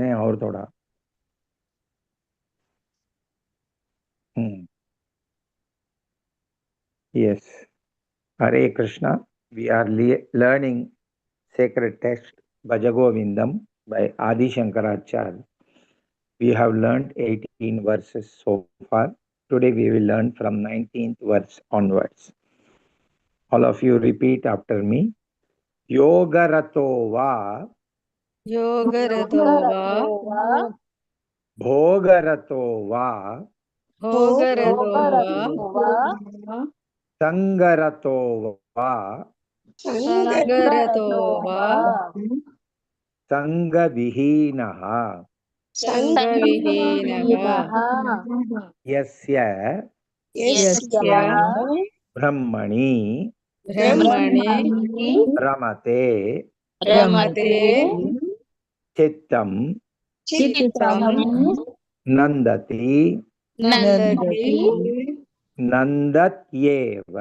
नहीं और थोड़ा। Yes. Hare Krishna. We are learning sacred text Bhajagovindam by Adi Shankaracharya. We have learned 18 verses so far. Today we will learn from 19th verse onwards. All of you repeat after me. Yogarato va योगरतो वा bhogarato va भोगरतो वा sangarato va संगरतो वा sangavihinaha संगविहीनः yasya यस्य brahmani ब्रह्मणि ramate रमते चित्तम चित्तं नंदति नन्दति नंदत्येव.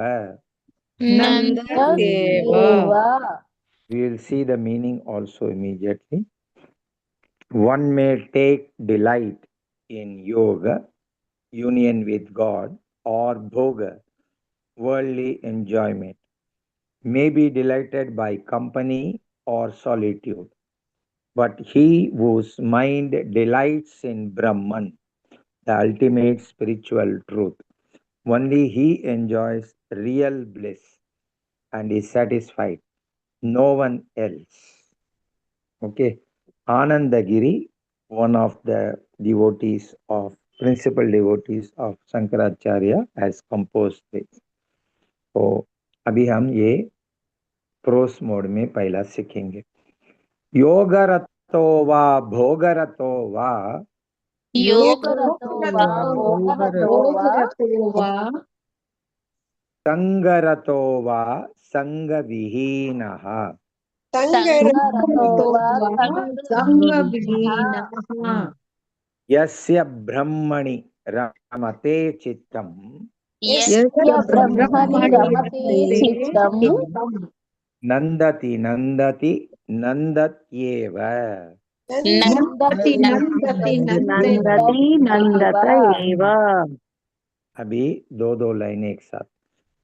नन्दत्येव. We will see the meaning also immediately. One may take delight in yoga, union with God, or bhoga, worldly enjoyment, may be delighted by company or solitude. But he whose mind delights in Brahman, the ultimate spiritual truth, only he enjoys real bliss and is satisfied, no one else. Okay. Anandagiri, one of the devotees of principal devotees of Shankaracharya, has composed this. तो अभी हम ये pros mode में पहला सीखेंगे. योगरतो वा भोगरतो वा संगरतो वा संगविहीनः यस्य ब्रह्मणि रमते चित्तम् नंदति नंदति नंदत्येव. अभी दो लाइन एक साथ.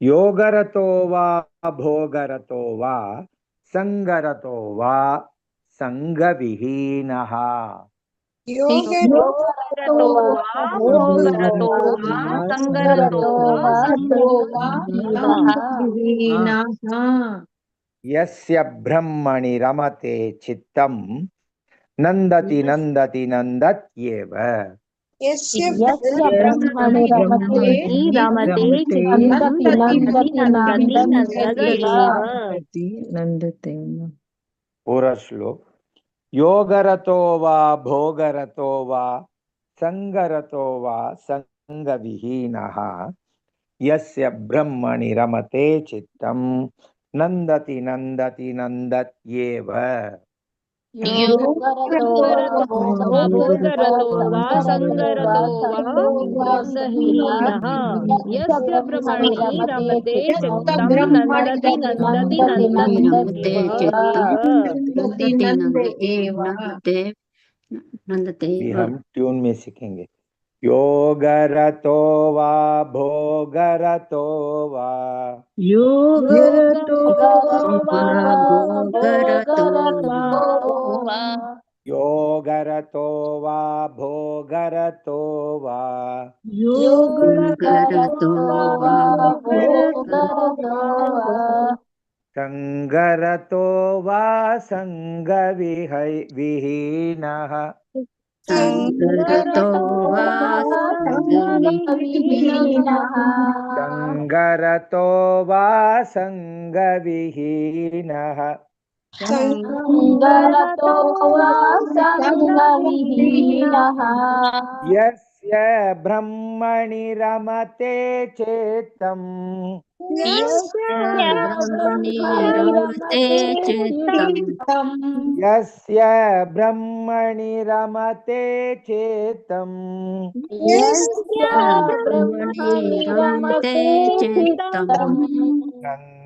योगरतो वा भोगरतो वा संगरतो वा संगविहीनः यस्य ब्रह्मणि रमते चित्तम् नंदति नंदति नंदत्येव. पूरा श्लोक. योगरतो वा भोगरतो वा संगरतो वा संगविहीनः यस्य ब्रह्मणि रमते चित्तम् नंदति नंदति नंदत्येव. हम ट्यून में सीखेंगे. योगरतो वा भोगरतो वा योगरतो वा भोगरतो वा संगरतो वा संगविहीनः संगरतो वा संगविहीनः यस्य ब्रह्मणि रमते चित्तम् यस्य ब्रह्मणि रमते चित्तम्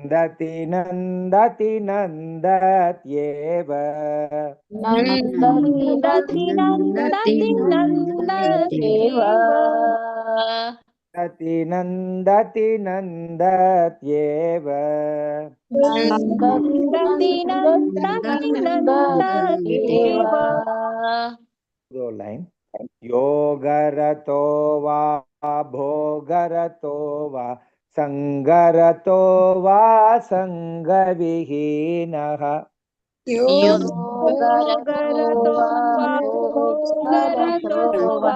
नन्दति नन्दति नन्दत्येव नन्दति नन्दति नन्दत्येव नन्दति नन्दति नन्दत्येव नन्दति नन्दति नन्दत्येव लाइन योगरतो वा भोगरतो वा संगरतो वा संगविहीनः योगरतो वा भोगरतो वा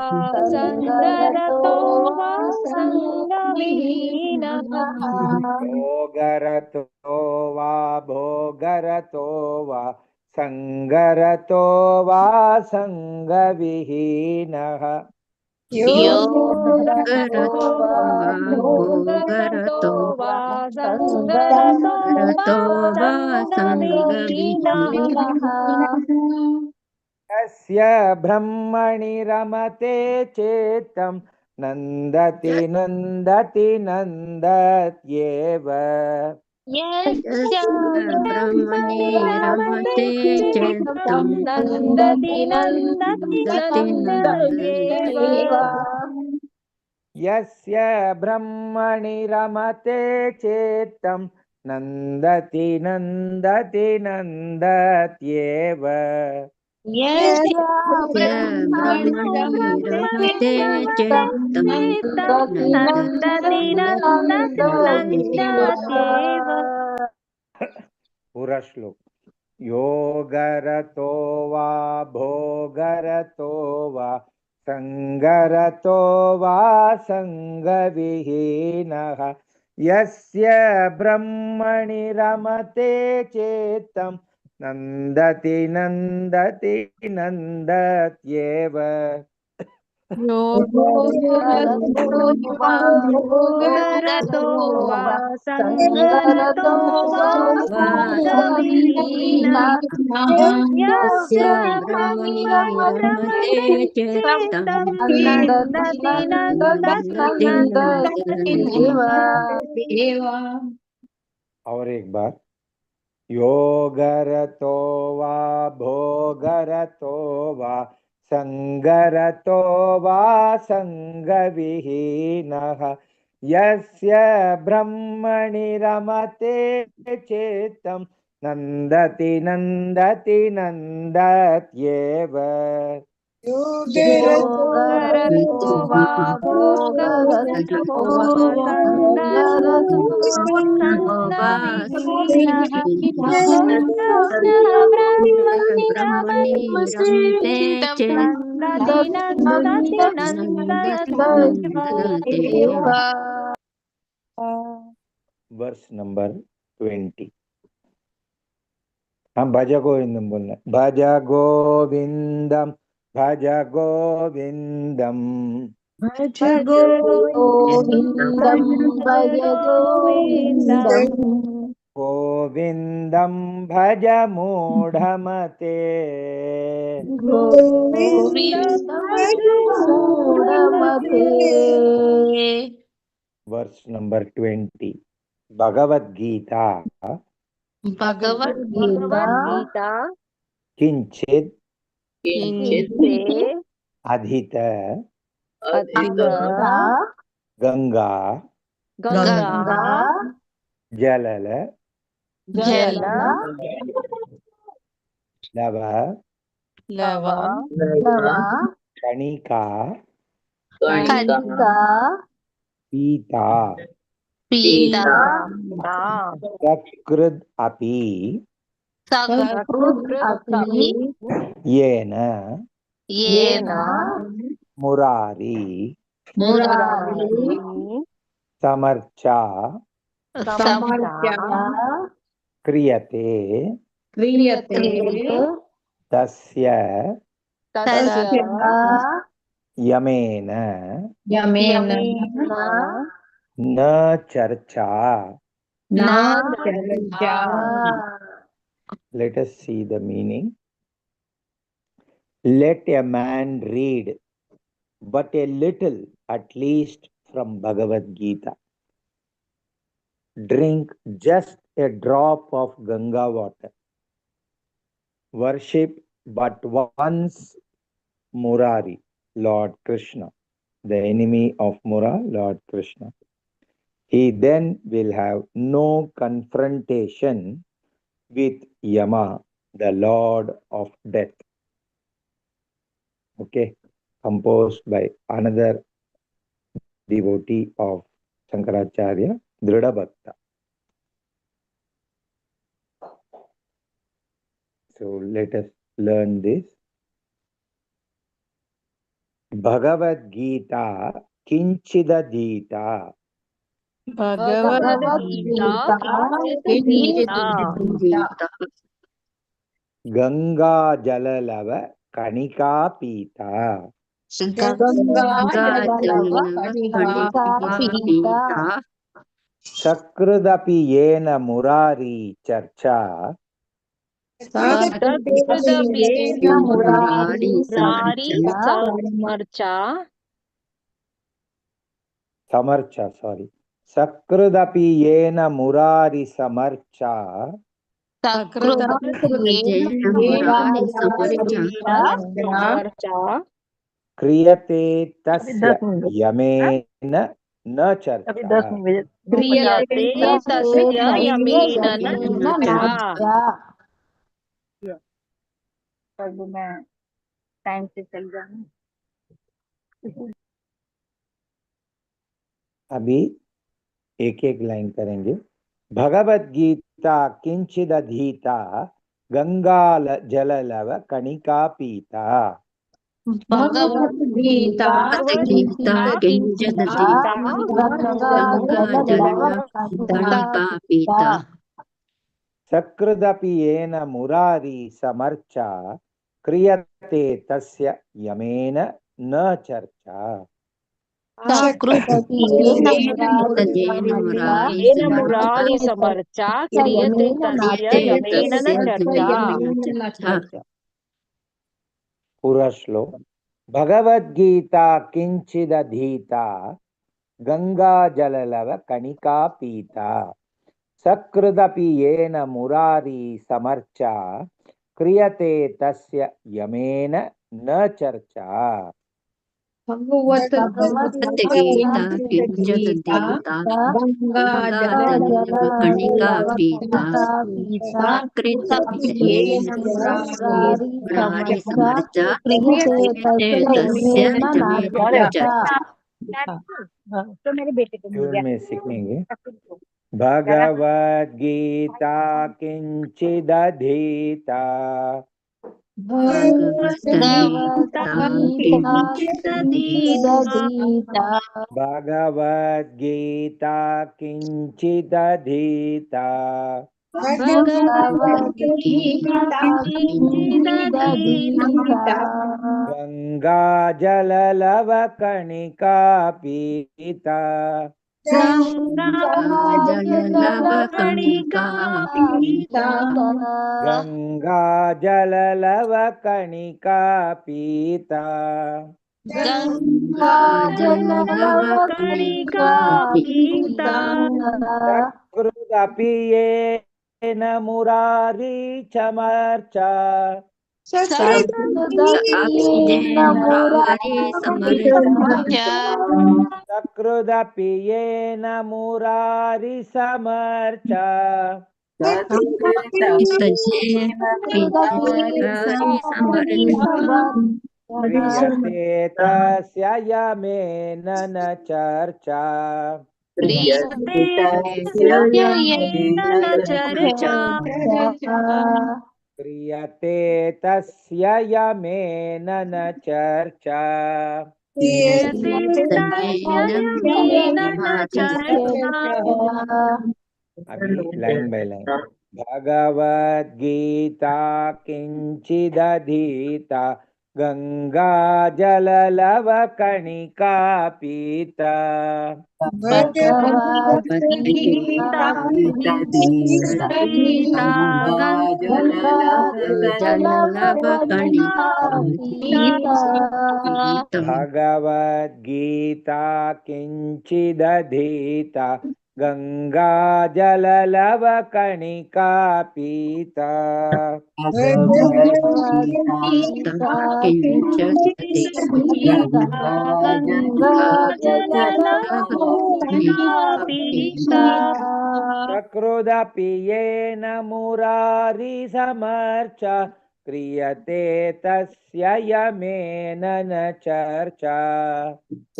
संगरतो वा संगविहीनः योगरतो वा भोगरतो वा संगरतो वा संगविहीनः योगरतो वा भोगरतो वा संगरतो वा संगविहीनः यस्य ब्रह्मणि रमते चेतं नन्दति नन्दति नन्दत्येव यस्य ब्रह्मणि रमते चित्तं नन्दति नन्दति नन्दत्येव यस्य ब्रह्मणि रमते चेतं नन्दति नन्दति नन्दत्येव यस्य ब्रह्मणि रमते चित्तं नन्दति नन्दति नन्दत्येव पूरा श्लोक योगरतो वा भोगरतो वा संगरतो वा संगविहीनः यस्य ब्रह्मणि रमते चेतं नन्दति नन्दति नन्दत्येव भोगरतो वा संगरतो वा संगविहीनः यस्य ब्रह्मणि रमते चित्तं नन्दति नन्दति नन्दत्येव और एक बार योगरतो वा भोगरतो वा संगरतो वा संगविहीनः यस्य ब्रह्मणि रमते चेतं नन्दति नन्दति नन्दत्येव योगरतो वा भोगरतो वा संगरतो वा संगविहीनः यस्य ब्रह्मणि रमते चित्तं नन्दति नन्दति नन्दत्येव वर्स नंबर 20 हम भज गोविंदम बोलना भज गोविंदम भज गोविंदम भज गोविन्दं भज गोविन्दं गोविंदम भज मूढ़मते गोविन्दं भज मूढमते वर्स नंबर 20 भगवद गीता भगवद्गीता किंचित किञ्चित् अधित अधिक गंगा गंगा जलल जल लव लव कणिका कणिका पीता पीता सकृद अपि सकृत् अपि येन येन मुरारी मुरारी समर्चा समर्चा क्रियते क्रियते तस्य तस्य यमेन यमेन न चर्चा न चर्चा let us see the meaning let a man read but a little at least from Bhagavad Gita drink just a drop of Ganga water. Worship but once Murari, Lord Krishna, the enemy of Mura, Lord Krishna. He then will have no confrontation with Yama, the Lord of Death. Okay, composed by another devotee of Shankaracharya, Drida Bhakta. So let us learn this. Bhagavad Gita Kinchidadita Bhagavad Gita Kinchidadita Ganga Jalalava Kanika Pita Ganga Jalalava Kanika Pita Sakrudapi Yena Murari Charcha Sakrudapiyena Murari Sakrudapi Yena Murari Samarcha Kriyate Tasya Yamena Na Charcha. अभी एक एक line करेंगे. भगवद गीता किंचिदधीता गंगा जललव कणिका पीता. Bhagavad Gita Kinchidadita Ganga Jalalava Kanika Pita सकृदपि येन मुरारी समर्चा क्रियते तस्य यमेन न चर्चा. Sakrudapiyena Murari Samarcha Kriyate Tasya Yamena Charcha. पूरा श्लोक. भगवद गीता किंचिदधीता गंगा जललव कणिका पीता सकृदपि येन मुरारी समर्चा क्रियते तस्य यमेन न चर्चा. Bhagavad Gita Kinchidadita Ganga Jalalava Kanika Pita Sakrudapiyena Murari Samarcha Kriyate Tasya Yamena Charcha. तो मेरे बेटे को मिल गया. में सीखेंगे. भगवद गीता किंचिदधीता भगवद गीता किंचिदधीता गंगा जललव कणिका पीता गंगा जललव कणिका पीता सकृदपि येन मुरारी समर्चा सकृदपि येन मुरारी समर्चा क्रियते तस्य यमेन न चर्चा. क्रियते तस्य यमेन न चर्चा. अभी line by line. Bhagavad Gita किंचिदधीता गंगा जललव कणिका पीता भगवद गीता किंचिदधीता गंगा जललवकणिका पीता सकृदपि येन मुरारिसमर्चा क्रियते तस्य यमेन न चर्चा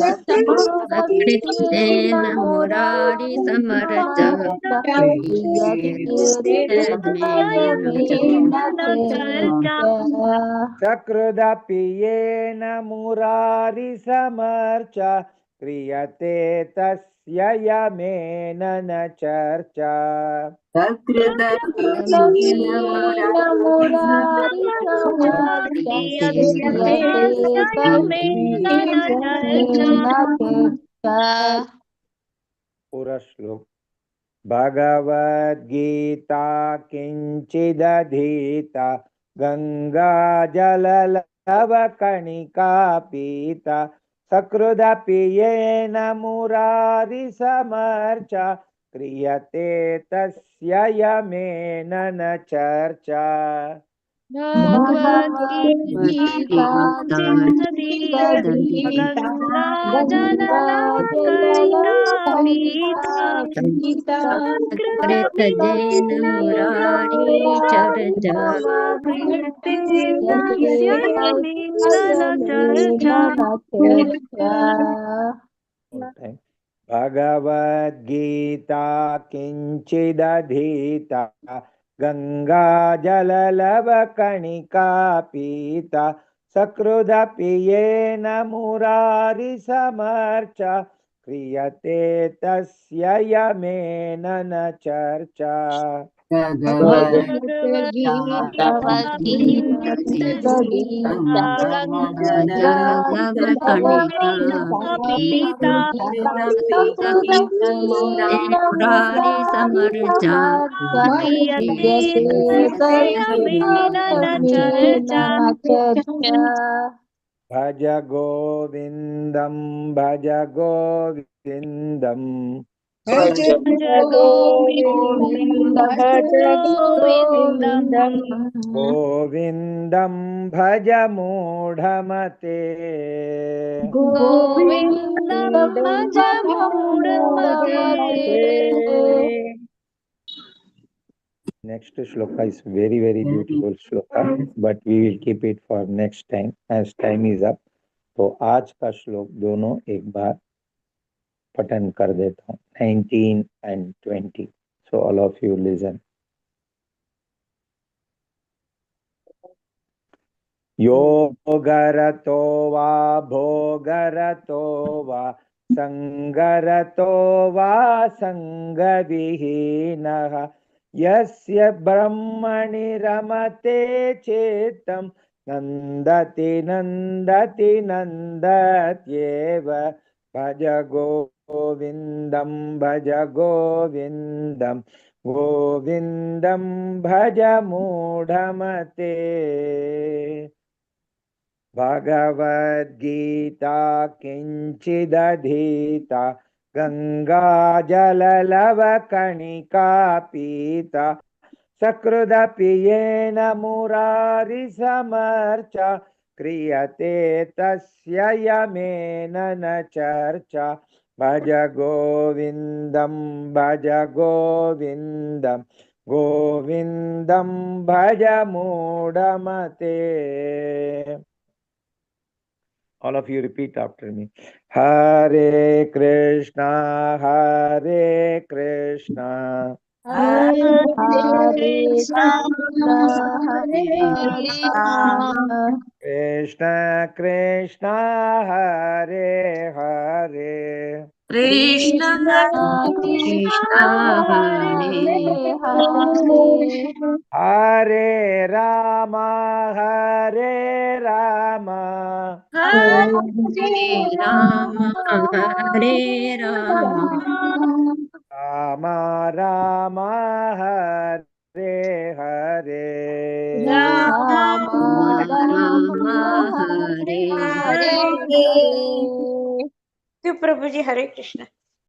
सकृदेन मुरारी समर्चा सकृदपि येन मुरारिसमर्चा क्रियते तस्य यमेन न चर्चा पूरा श्लोक भगवद्गीता किंचिदधीता गंगा जललवकणिका पीता सकृदपि येन मुरारिसमर्चा क्रियते तस्य यमेन न चर्चा भगवद्गीता सकृदेन मुरारी चर्चा भगवद्गीता किंचिदधीता गंगा जललवकणिका पीता सकृदपि येन मुरारिसमर्चा क्रियते तस्य यमेन न चर्चा मुरारी समर्चा भज गोविंदम भज गोविंदम भज गोविंदम भज मूढ़मते Next shloka is very beautiful shloka, but we will keep it for next time as time is up. तो आज का श्लोक दोनों एक बार पठन कर देता हूँ 19 and 20. So all of you listen. योगरतो वा भोगरतो वा संगरतो वा संगविहीनः यस्य ब्रह्मणि रमते चित्तं नन्दति नन्दति नन्दत्येव भज गोविन्दं भज गोविन्दं गोविन्दं भज मूढमते भगवद्गीता किंचिदधीता गंगा जललवकणिका पीता सकृदपि येन मुरारिसमर्चा क्रियते तस्य यमेन न चर्चा भज गोविन्दं भज गोविन्दं गोविन्दं भज मूढमते. All of you repeat after me. Hare Krishna, Hare Krishna, Hare Krishna, Krishna Krishna, Hare Hare, Krishna Krishna, Hare Rama, Hare Rama, Hare Rama, Hare Rama, Rama Rama, Hare Hare, Rama Rama, Hare Hare. Prabhu ji Hare Krishna.